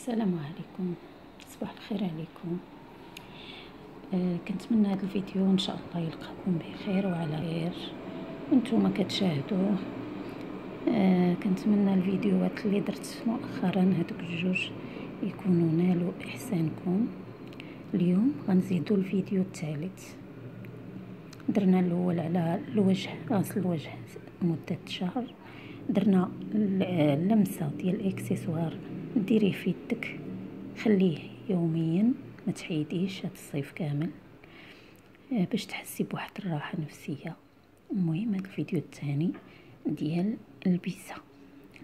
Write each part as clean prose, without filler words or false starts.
السلام عليكم، صباح الخير عليكم. كنتمنى هذا الفيديو ان شاء الله يلقاكم بخير وعلى خير وانتم كتشاهدوه. كنتمنى الفيديوهات اللي درت مؤخرا هذوك الجوج يكونوا نالوا احسانكم. اليوم غنزيدوا الفيديو الثالث. درنا الاول على الوجه، غسل الوجه مده شهر. درنا اللمسه ديال الاكسسوار، ديريه في يدك، خليه يوميا، ما تحيديش هذا الصيف كامل باش تحسي بواحد الراحه نفسيه. المهم هذا الفيديو الثاني ديال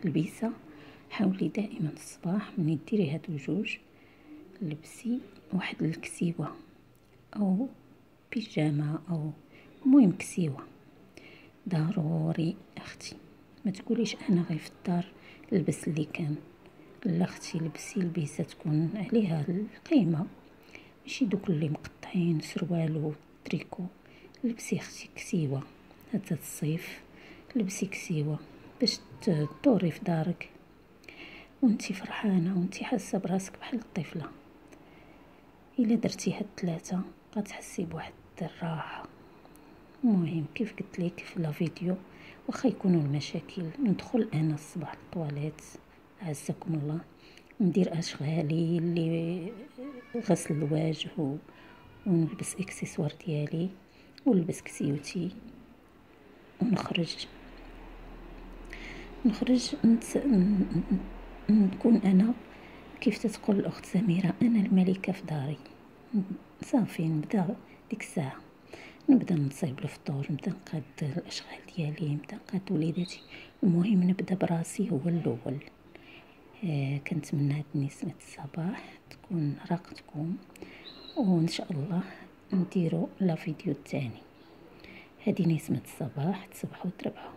البيسه. حاولي دائما الصباح ملي ديري هادو جوج لبسي واحد الكسيوه او بيجامه، او المهم كسيوه ضروري اختي. ما تقوليش انا غير في الدار لبس اللي كان، لا اختي، لبسي البيسه تكون عليها القيمه، ماشي دوك اللي مقطعين سروال وتريكو. لبسي اختي كسيوه هذا الصيف، لبسي كسيوه باش تدوري في دارك وانتي فرحانه وانتي حاسه براسك بحال الطفله. الا درتي هاد الثلاثه غتحسي بواحد الراحه. المهم كيف قلت لك في لا فيديو، واخا يكونوا المشاكل، ندخل انا الصباح للطواليت عزكم الله، ندير اشغالي اللي غسل الوجه ونلبس اكسسوار ديالي ونلبس كسيوتي ونخرج نكون انا كيف تتقول الاخت سميره، انا الملكه في داري. صافي نبدا ديك الساعه، نبدا نصايب الفطور، نبدا نقاد الاشغال ديالي، نبدا نقاد وليداتي. المهم نبدا براسي هو الاول. كنتمنى هاد نسمة الصباح تكون راقتكم، وان شاء الله نديرو لا فيديو الثاني. هذه نسمة الصباح، تصبحوا تربحوا.